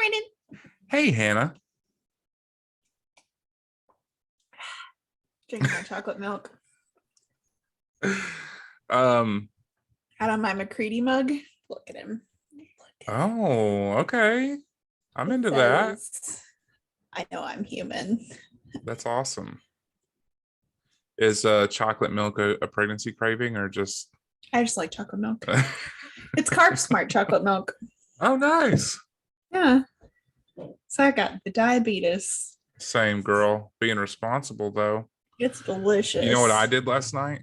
Brandon. Hey, Hannah. Drinking my chocolate milk Um. out of my McCready mug. Look at him. Oh, okay. I'm into that. I know I'm human. That's awesome. Is chocolate milk a pregnancy craving or just? I just like chocolate milk. It's carb smart chocolate milk. Oh, nice. Yeah. So I got the diabetes. Same, girl. Being responsible though. It's delicious. You know what I did last night?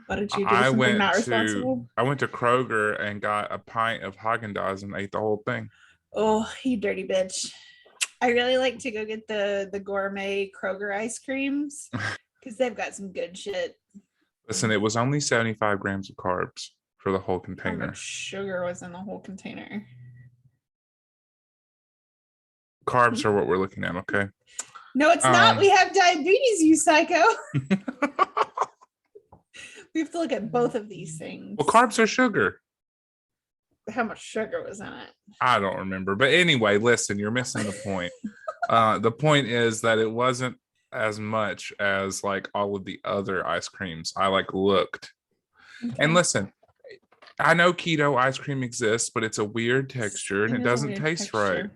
What did you do? Something not responsible? I went to Kroger and got a pint of Haagen-Dazs and ate the whole thing. Oh, you dirty bitch. I really like to go get the gourmet Kroger ice creams because they've got some good shit. Listen, it was only 75 grams of carbs for the whole How container. much sugar was in the whole container? Carbs are what we're looking at, okay? No, it's not. We have diabetes, you psycho. We have to look at both of these things. Well, carbs are sugar. How much sugar was in it? I don't remember. But anyway, listen, you're missing the point. The point is that it wasn't as much as like all of the other ice creams I looked. Okay. And listen, I know keto ice cream exists, but it's a weird texture and it doesn't taste right.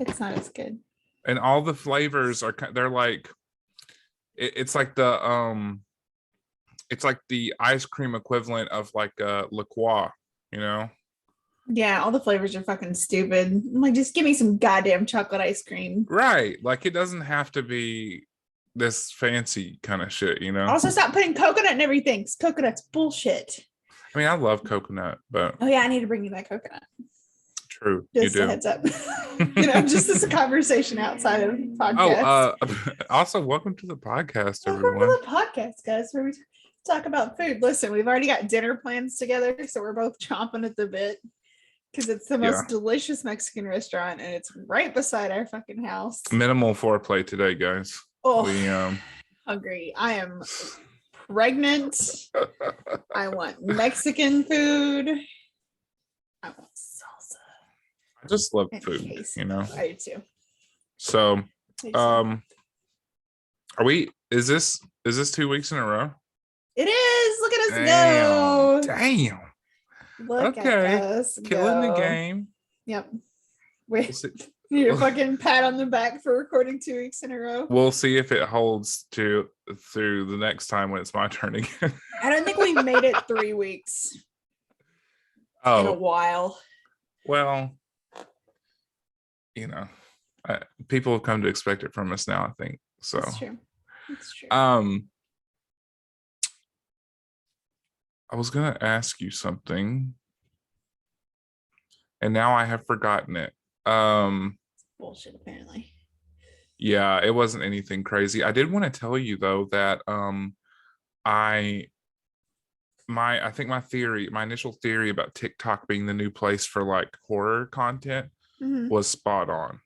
It's not as good. And all the flavors they're like, it's like the ice cream equivalent of like La Croix, you know? Yeah, all the flavors are fucking stupid. I'm like, just give me some goddamn chocolate ice cream. Right. Like, it doesn't have to be this fancy kind of shit, you know? Also, stop putting coconut in everything, because coconut's bullshit. I mean, I love coconut, but... Oh, yeah, I need to bring you that coconut. True, just you do. A heads up. Just as a conversation outside of podcast. Also, welcome to the podcast, everyone. Welcome to the podcast, guys, where we talk about food. Listen, we've already got dinner plans together, so we're both chomping at the bit. Because it's the most delicious Mexican restaurant and it's right beside our fucking house. Minimal foreplay today, guys. Oh, hungry. I am pregnant. I want Mexican food. I want salsa. I just love food, you know? I do too. So, is this 2 weeks in a row? It is. Look at us go. Damn. Look at us killing the game. Yep. Need a fucking pat on the back for recording 2 weeks in a row. We'll see if it holds through the next time when it's my turn again. I don't think we've made it 3 weeks in a while. Well, people have come to expect it from us now, I think. So that's true. That's true. I was going to ask you something and now I have forgotten it. Bullshit, apparently. Yeah, it wasn't anything crazy. I did want to tell you though that I think my initial theory about TikTok being the new place for like horror content was spot on.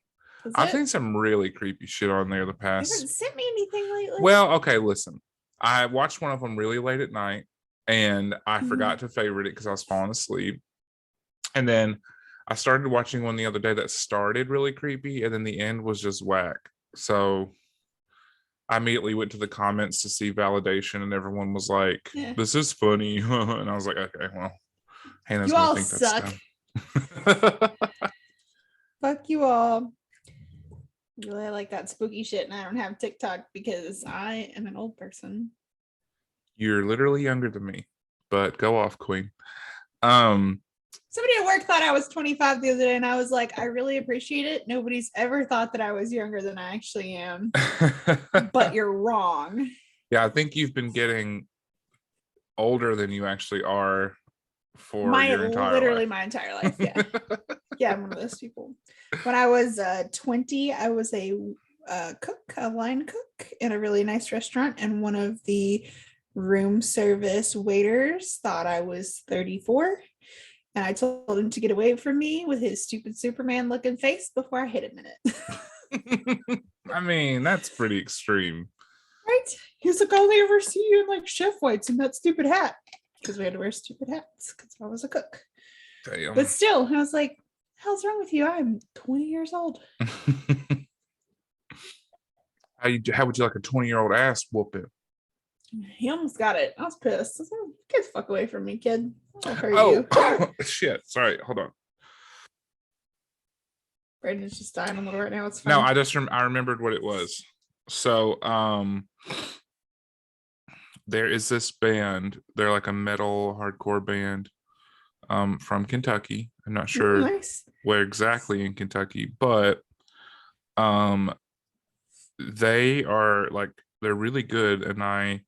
I've seen some really creepy shit on there the past. You haven't sent me anything lately. Well, okay, listen. I watched one of them really late at night. And I forgot to favorite it because I was falling asleep. And then I started watching one the other day that started really creepy. And then the end was just whack. So I immediately went to the comments to see validation. And everyone was like, this is funny. And I was like, okay, well, Hannah's going to think that's suck. Fuck you all. Really like that spooky shit. And I don't have TikTok because I am an old person. You're literally younger than me, but go off, queen. Somebody at work thought I was 25 the other day, and I was like, I really appreciate it. Nobody's ever thought that I was younger than I actually am. But you're wrong. Yeah, I think you've been getting older than you actually are for your entire life. My entire life. Yeah. Yeah, I'm one of those people. When I was 20, I was a line cook in a really nice restaurant, and one of the room service waiters thought I was 34, and I told him to get away from me with his stupid Superman looking face before I hit him in it. I mean, that's pretty extreme, right? He was like, I only ever see you in like chef whites and that stupid hat, because we had to wear stupid hats because I was a cook. Damn. But still, I was like, hell's wrong with you? I'm 20 years old. How would you like a 20-year-old ass whooping? He almost got it. I was pissed. I was like, get the fuck away from me, kid. I'll hurt Oh, you. shit. Sorry. Hold on. Brandon's just dying a little right now. It's fine. No, I remembered what it was. So, there is this band. They're like a metal hardcore band from Kentucky. I'm not sure Nice. where exactly in Kentucky, but they are like, they're really good, and I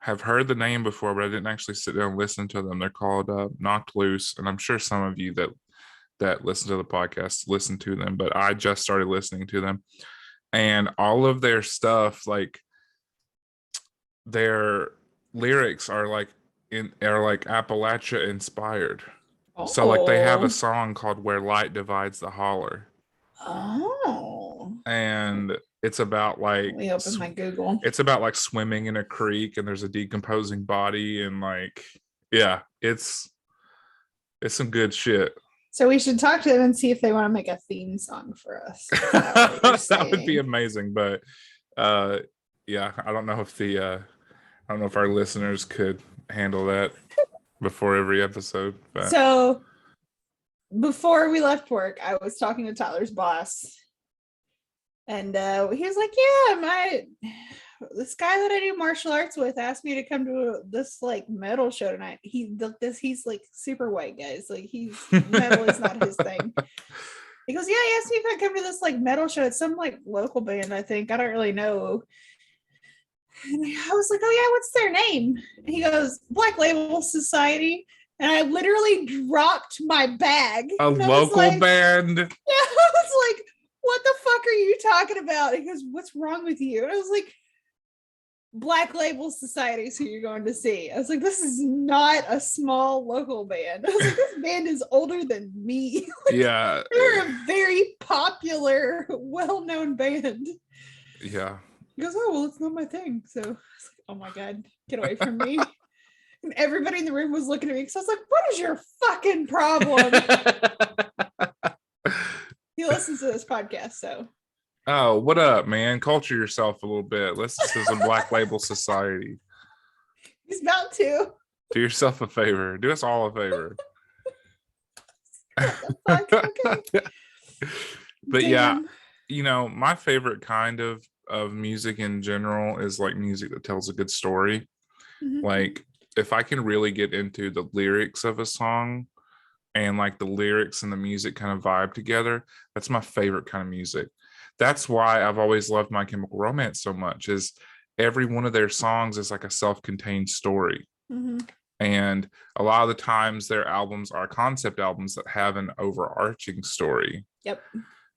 have heard the name before, but I didn't actually sit down and listen to them. They're called Knocked Loose, and I'm sure some of you that listen to the podcast listen to them, but I just started listening to them, and all of their stuff, like their lyrics are like Appalachia inspired. Oh. So like they have a song called "Where Light Divides the Holler." Oh. And it's about like, let me open my Google. It's about like swimming in a creek and there's a decomposing body, and like, yeah, it's some good shit. So we should talk to them and see if they want to make a theme song for us. That would be amazing, but yeah, I don't know if our listeners could handle that before every episode. But. So before we left work, I was talking to Tyler's boss, and he was like, yeah, this guy that I do martial arts with asked me to come to this like metal show tonight. He's like super white, guys. Like metal is not his thing. He goes, yeah, he asked me if I'd come to this like metal show. It's some like local band, I think. I don't really know. And I was like, oh yeah, what's their name? And he goes, Black Label Society. And I literally dropped my bag. A local band? Yeah, I was like, what the fuck are you talking about? He goes, what's wrong with you? And I was like, Black Label Society is who you're going to see. I was like, this is not a small local band. I was like, this band is older than me. Like, yeah. They're a very popular, well-known band. Yeah. He goes, oh, well, it's not my thing. So I was like, oh my God, get away from me. And everybody in the room was looking at me because I was like, what is your fucking problem? He listens to this podcast, so. Oh, what up, man? Culture yourself a little bit. Listen to some Black Label Society. He's about to. Do yourself a favor. Do us all a favor. Fuck? Okay. But damn. Yeah, my favorite kind of music in general is like music that tells a good story. Mm-hmm. Like if I can really get into the lyrics of a song and like the lyrics and the music kind of vibe together, that's my favorite kind of music. That's why I've always loved My Chemical Romance so much, is every one of their songs is like a self-contained story. Mm-hmm. And a lot of the times their albums are concept albums that have an overarching story. Yep.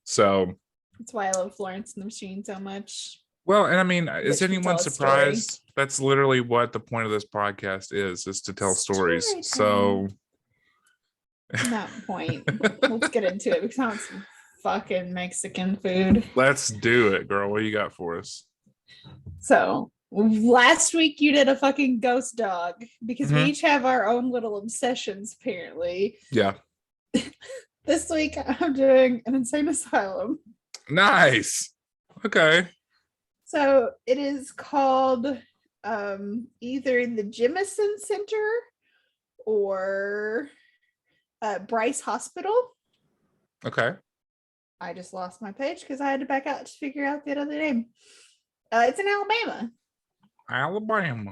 So that's why I love Florence and the Machine so much. Well, and I mean, is anyone surprised? That's literally what the point of this podcast is to tell stories. So that point, let's get into it because I want some fucking Mexican food. Let's do it, girl. What do you got for us? So last week you did a fucking ghost dog because we each have our own little obsessions, apparently. Yeah. This week I'm doing an insane asylum. Nice. Okay. So it is called either the Jemison Center or Bryce Hospital. Okay. I just lost my page because I had to back out to figure out the other name. It's in Alabama.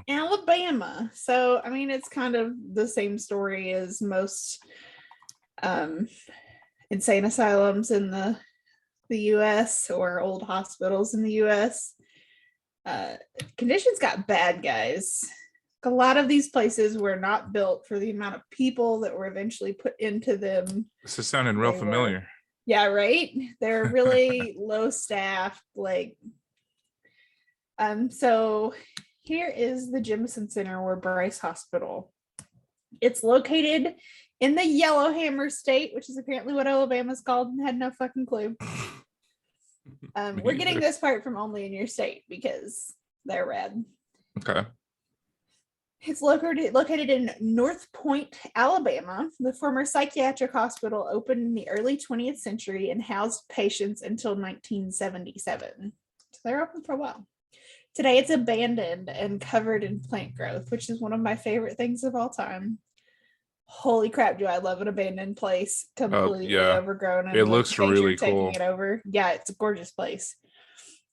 Alabama. So, I mean, it's kind of the same story as most insane asylums in the U.S. or old hospitals in the U.S. Conditions got bad, guys. A lot of these places were not built for the amount of people that were eventually put into them. This is sounding real familiar. Yeah, right? They're really low staffed, like so here is the Jemison Center or Bryce Hospital. It's located in the Yellowhammer State, which is apparently what Alabama's called, and had no fucking clue. We're getting this part from Only in Your State because they're rad. Okay. It's located in North Point, Alabama. The former psychiatric hospital opened in the early 20th century and housed patients until 1977. So they're open for a while. Today it's abandoned and covered in plant growth, which is one of my favorite things of all time. Holy crap, do I love an abandoned place, completely Yeah, overgrown it and with looks nature really taking cool. it over. Yeah, it's a gorgeous place.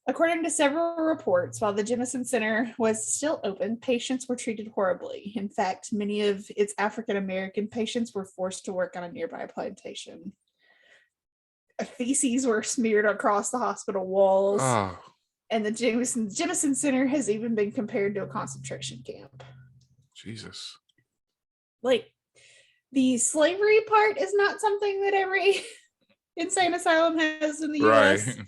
According to several reports, while the Jemison Center was still open, patients were treated horribly. In fact, many of its African American patients were forced to work on a nearby plantation. Feces were smeared across the hospital walls, Oh, and the Jemison Center has even been compared to a concentration camp. Jesus. Like, the slavery part is not something that every insane asylum has in the Right. US,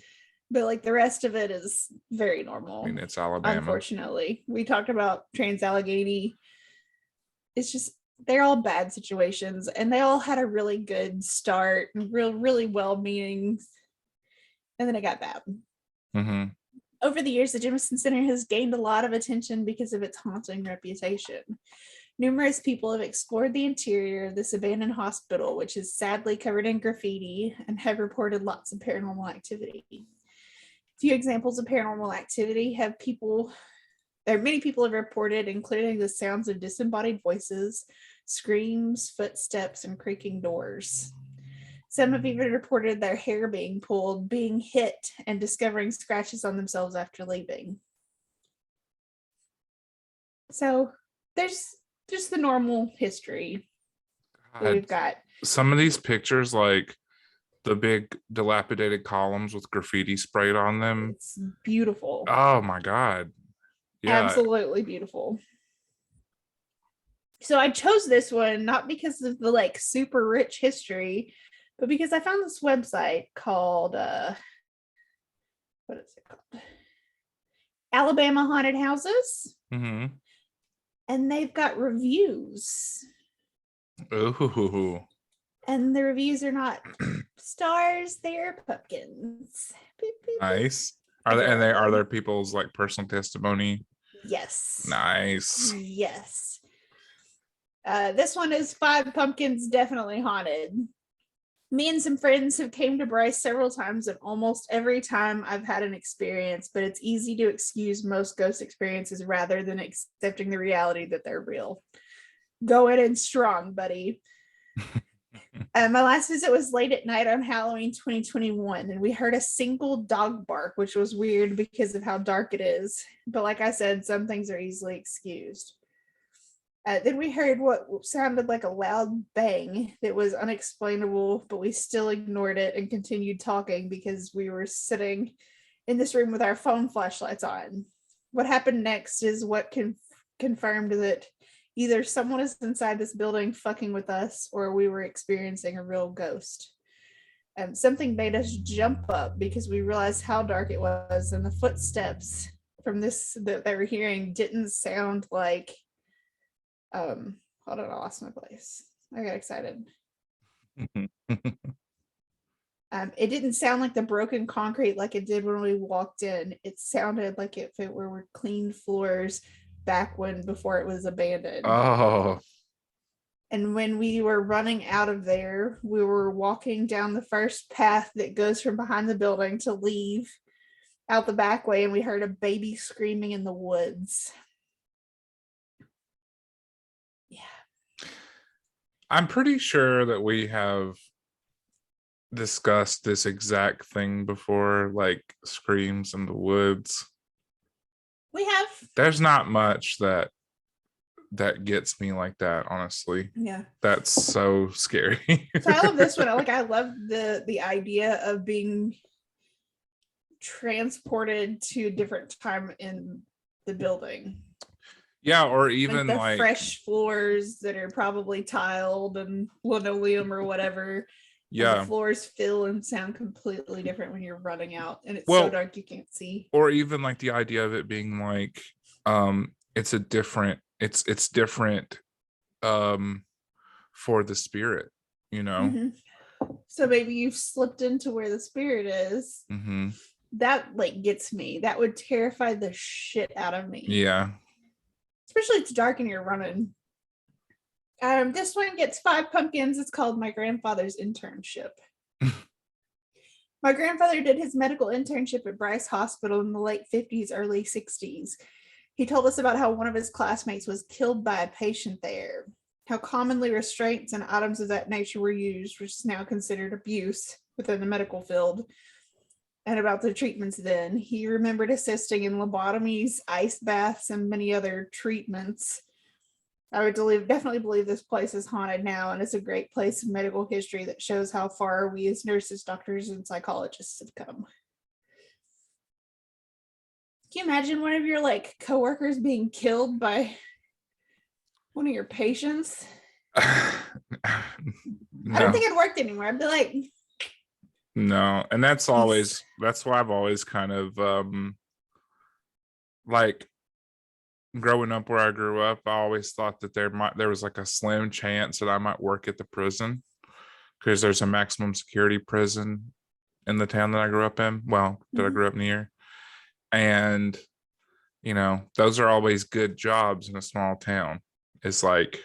but like the rest of it is very I normal. mean, it's Alabama. Unfortunately, we talked about Trans-Allegheny. It's just, they're all bad situations, and they all had a really good start and really well-meaning, and then it got bad. Mm-hmm. Over the years, the Jemison Center has gained a lot of attention because of its haunting reputation. Numerous people have explored the interior of this abandoned hospital, which is sadly covered in graffiti, and have reported lots of paranormal activity. Few examples of paranormal activity many people have reported, including the sounds of disembodied voices, screams, footsteps, and creaking doors. Some have even reported their hair being pulled, being hit, and discovering scratches on themselves after leaving. So there's just the normal history that we've got. Some of these pictures, like the big dilapidated columns with graffiti sprayed on them. It's beautiful. Oh my God. Yeah. Absolutely beautiful. So I chose this one not because of the like super rich history, but because I found this website called what is it called? Alabama Haunted Houses. Mm-hmm. And they've got reviews. Ooh. And the reviews are not stars, they're pumpkins. Beep, beep, Nice. beep. Are there people's like personal testimony? Yes. Nice. Yes. This one is 5 pumpkins definitely haunted. Me and some friends have came to Bryce several times, and almost every time I've had an experience, but it's easy to excuse most ghost experiences rather than accepting the reality that they're real. Go in and strong, buddy. My last visit was late at night on Halloween 2021, and we heard a single dog bark, which was weird because of how dark it is. But like I said, some things are easily excused. Then we heard what sounded like a loud bang that was unexplainable, but we still ignored it and continued talking because we were sitting in this room with our phone flashlights on. What happened next is what confirmed that either someone is inside this building fucking with us, or we were experiencing a real ghost. Something made us jump up because we realized how dark it was, and the footsteps from this that they were hearing didn't sound like hold on, I lost my place. I got excited. It didn't sound like the broken concrete like it did when we walked in. It sounded like if it were clean floors back before it was abandoned. Oh. And when we were running out of there, we were walking down the first path that goes from behind the building to leave out the back way, and we heard a baby screaming in the woods. I'm pretty sure that we have discussed this exact thing before, like screams in the woods. We have. There's not much that gets me like that, honestly. Yeah. That's so scary. So I love this one. I love the idea of being transported to a different time in the building. Yeah, or even the like fresh floors that are probably tiled and linoleum or whatever. Yeah. And the floors feel and sound completely different when you're running out, and it's so dark you can't see. Or even like the idea of it being like it's different for the spirit, you know. Mm-hmm. So maybe you've slipped into where the spirit is. Mm-hmm. That like gets me. That would terrify the shit out of me. Yeah. especially it's dark and you're running. This one gets 5 pumpkins. It's called My Grandfather's Internship. My grandfather did his medical internship at Bryce Hospital in the late 50s, early 60s. He told us about how one of his classmates was killed by a patient there, how commonly restraints and items of that nature were used, which is now considered abuse within the medical field, and about the treatments then. He remembered assisting in lobotomies, ice baths, and many other treatments. I would definitely believe this place is haunted now, and it's a great place of medical history that shows how far we as nurses, doctors, and psychologists have come. Can you imagine one of your like coworkers being killed by one of your patients? No. I don't think it worked anymore. I'd be like, no. And that's why I've always kind of like growing up where I grew up, I always thought that there was like a slim chance that I might work at the prison, because there's a maximum security prison in the town that I grew up in. Well, that I grew up near. And, you know, those are always good jobs in a small town. It's like,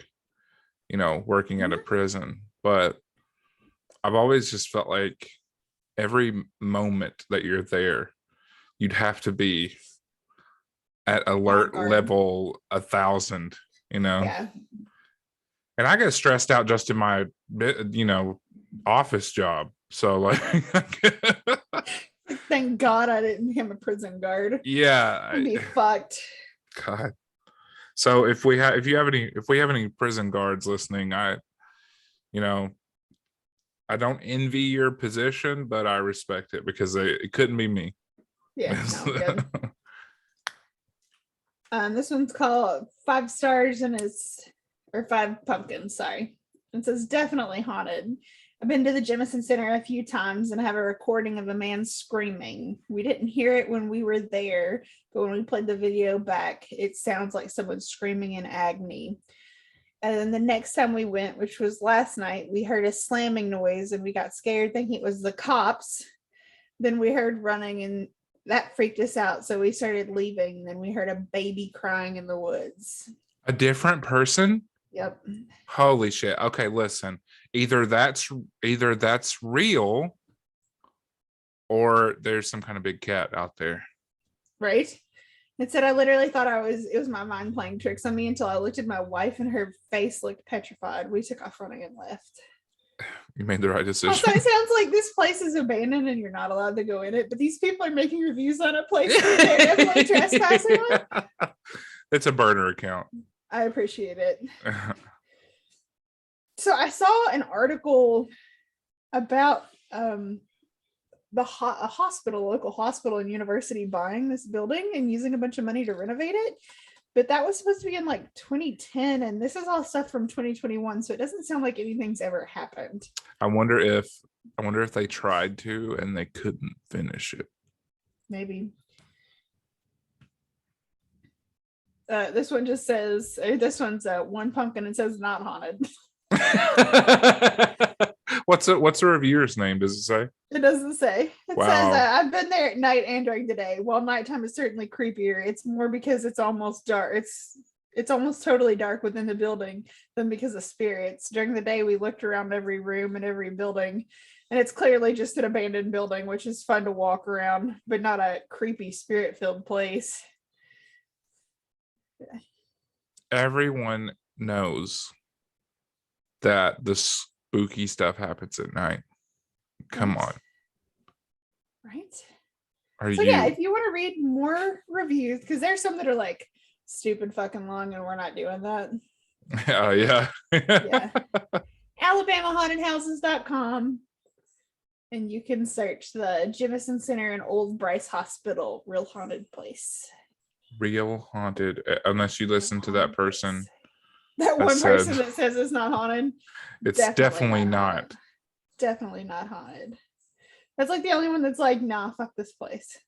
you know, working at a prison. But I've always just felt like every moment that you're there, you'd have to be at alert level 1,000, you know. Yeah. And I get stressed out just in my, you know, office job. So like, thank God I didn't become a prison guard. Yeah, I'd be fucked. God. So if we have any prison guards listening, you know, I don't envy your position, but I respect it, because it couldn't be me. Yeah, no, good. This one's called 5 stars and or 5 pumpkins, sorry. It says definitely haunted. I've been to the Jemison Center a few times and have a recording of a man screaming. We didn't hear it when we were there, but when we played the video back, it sounds like someone screaming in agony. And then the next time we went, which was last night, we heard a slamming noise and we got scared thinking it was the cops. Then we heard running and that freaked us out. So we started leaving. Then we heard a baby crying in the woods. A different person? Yep. Holy shit. Okay, listen. Either that's real, or there's some kind of big cat out there. Right? It said I literally thought it was my mind playing tricks on me until I looked at my wife and her face looked petrified. We took off running and left. You made the right decision. Also, it sounds like this place is abandoned and you're not allowed to go in it, but these people are making reviews on a place that they're definitely trespassing on. It's a burner account. I appreciate it. So I saw an article about a local hospital and university buying this building and using a bunch of money to renovate it. But that was supposed to be in like 2010, and this is all stuff from 2021, so it doesn't sound like anything's ever happened. I wonder if they tried to and they couldn't finish it. Maybe. This one just says, this one's 1 pumpkin and says not haunted. What's the reviewer's name? Does it say? It doesn't say. It Wow. says I've been there at night and during the day. While nighttime is certainly creepier, it's more because it's almost dark. It's almost totally dark within the building than because of spirits. During the day, we looked around every room and every building, and it's clearly just an abandoned building, which is fun to walk around, but not a creepy spirit-filled place. Everyone knows that the spooky stuff happens at night. Come on. Right? Yeah, if you want to read more reviews, because there's some that are like stupid fucking long and we're not doing that. Oh, yeah. Yeah. AlabamaHauntedHouses.com, and you can search the Jemison Center and Old Bryce Hospital, real haunted place. Real haunted, unless you listen to that person. That one person that says it's not haunted. It's definitely not. Definitely not haunted. That's like the only one that's like, nah, fuck this place.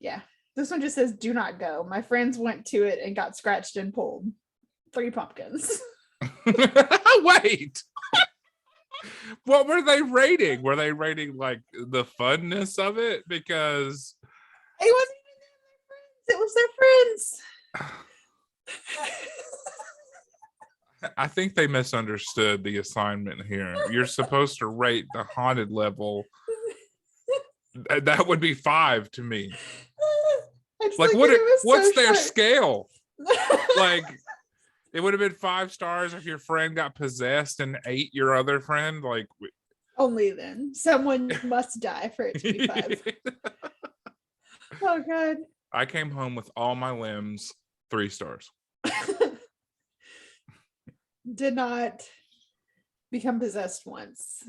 Yeah. This one just says, do not go. My friends went to it and got scratched and pulled. 3 pumpkins. Wait. What were they rating? Were they rating like the funness of it? Because it wasn't even their friends. It was their friends. I think they misunderstood the assignment here. You're supposed to rate the haunted level. That would be 5 to me. Like what's their scale? Like it would have been 5 stars if your friend got possessed and ate your other friend. Like only then someone must die for it to be 5. Oh god. I came home with all my limbs 3 stars. Did not become possessed once.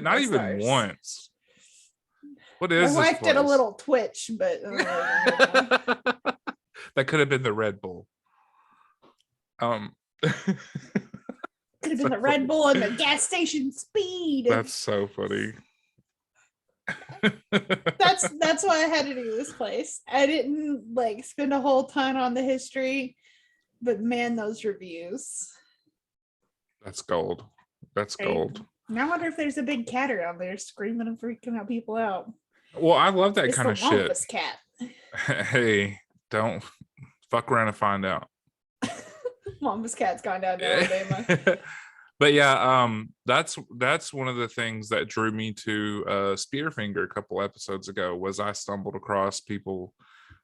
Not even stars. Once. What is my wife did a little twitch, but that could have been the Red Bull. Could have been the Red Bull and the gas station speed. That's so funny. That's why I had to do this place. I didn't like spend a whole ton on the history, but man, those reviews. That's gold. That's gold. And I wonder if there's a big cat around there screaming and freaking out people out. Well, I love that kind of shit. Cat. Hey, don't fuck around and find out. Mama's cat's gone down to Alabama. But yeah, that's one of the things that drew me to Spearfinger a couple episodes ago. Was I stumbled across people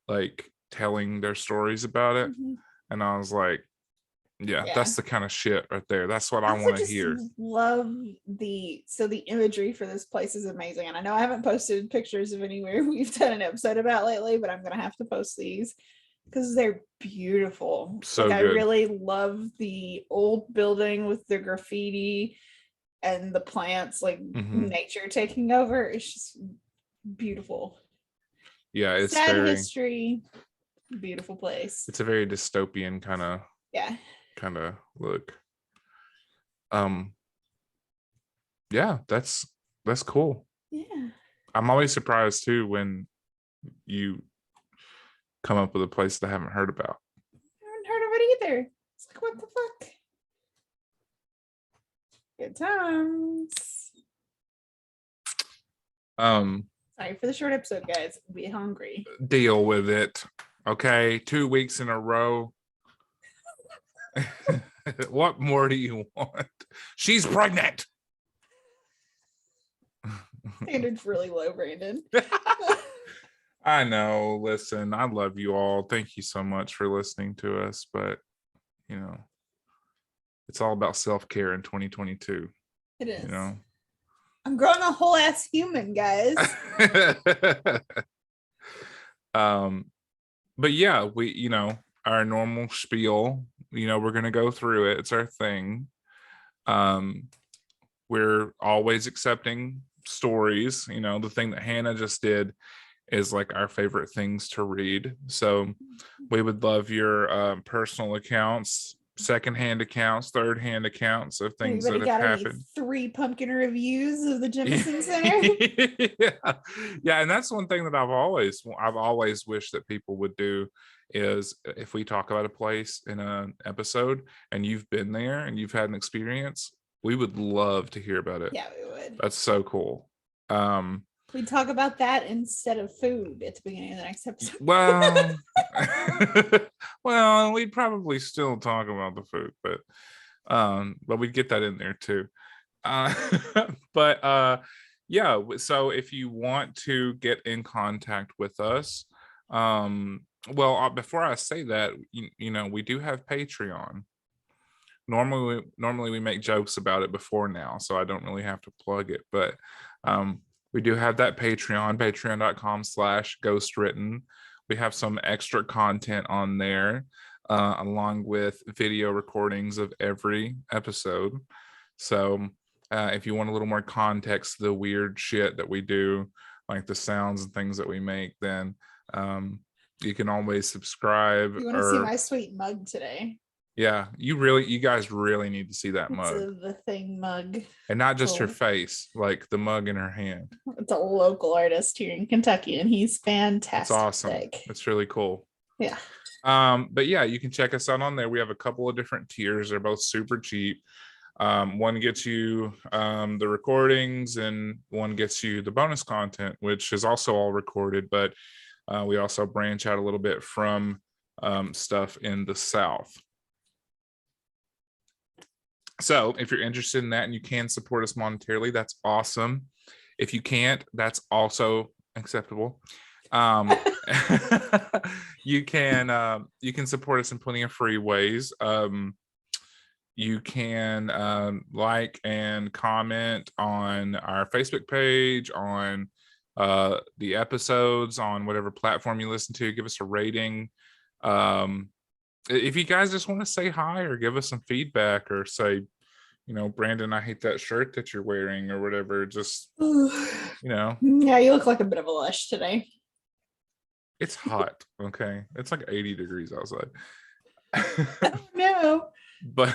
like telling their stories about it, and I was like, yeah, that's the kind of shit right there. That's what I want to hear. Love the imagery for this place is amazing, and I know I haven't posted pictures of anywhere we've done an episode about lately, but I'm gonna have to post these because they're beautiful. So like, I really love the old building with the graffiti and the plants, like nature taking over. It's just beautiful. Yeah, it's sad history, beautiful place. It's a very dystopian kind of look. Yeah, that's cool. Yeah, I'm always surprised too when you come up with a place that I haven't heard about. I haven't heard of it either. It's like, what the fuck? Good times. Sorry for the short episode, guys. Be hungry. Deal with it. Okay, 2 weeks in a row. What more do you want? She's pregnant. Standards really low, Brandon. I know. Listen, I love you all. Thank you so much for listening to us. But, you know, it's all about self-care in 2022. It is. You know, I'm growing a whole ass human, guys. But yeah, we, you know, our normal spiel, you know, we're going to go through it. It's our thing. We're always accepting stories. You know, the thing that Hannah just did is like our favorite things to read. So we would love your personal accounts, secondhand accounts, third-hand accounts of things that have happened. 3 pumpkin reviews of the Jemison Center. Yeah, and that's one thing that I've always wished that people would do is if we talk about a place in an episode and you've been there and you've had an experience, we would love to hear about it. Yeah, we would. That's so cool. We talk about that instead of food at the beginning of the next episode. Well, we'd probably still talk about the food, but we'd get that in there too. Yeah. So if you want to get in contact with us, before I say that, you know, we do have Patreon. Normally we make jokes about it before now, so I don't really have to plug it, but we do have that patreon.com/GhostWritten. We have some extra content on there, along with video recordings of every episode. So if you want a little more context to the weird shit that we do, like the sounds and things that we make, then you can always subscribe. You want to see my sweet mug today? Yeah, you guys really need to see that mug. It's the thing mug. And not just her face, like the mug in her hand. It's a local artist here in Kentucky, and he's fantastic. It's awesome. It's really cool. Yeah. But yeah, you can check us out on there. We have a couple of different tiers. They're both super cheap. One gets you the recordings, and one gets you the bonus content, which is also all recorded, but we also branch out a little bit from stuff in the South. So if you're interested in that and you can support us monetarily, that's awesome. If you can't, that's also acceptable. You can support us in plenty of free ways. You can like and comment on our Facebook page, on the episodes, on whatever platform you listen to. Give us a rating. If you guys just want to say hi or give us some feedback or say, Brandon, I hate that shirt that you're wearing or whatever, just, Yeah, you look like a bit of a lush today. It's hot. Okay. It's like 80 degrees outside. Oh, no. But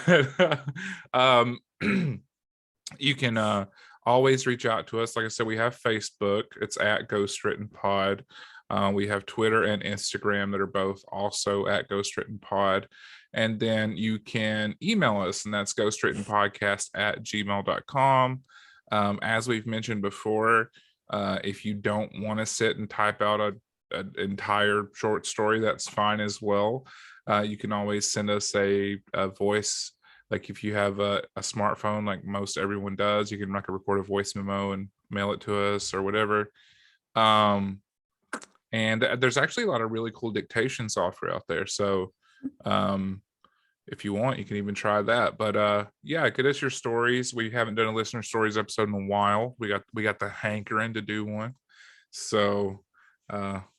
you can always reach out to us. Like I said, we have Facebook. It's at GhostWritten Pod. We have Twitter and Instagram that are both also at GhostWritten Pod. And then you can email us, and that's ghostwrittenpodcast@gmail.com. As we've mentioned before, if you don't want to sit and type out an entire short story, that's fine as well. You can always send us a voice. Like if you have a smartphone, like most everyone does, you can record a voice memo and mail it to us or whatever. And there's actually a lot of really cool dictation software out there. So if you want, you can even try that. But yeah, get us your stories. We haven't done a listener stories episode in a while. We got the hankering to do one. So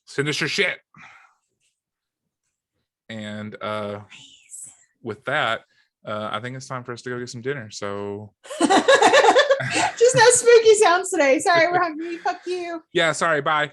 send us your shit. And with that, I think it's time for us to go get some dinner. So just no spooky sounds today. Sorry, we're hungry. Fuck you. Yeah, sorry. Bye.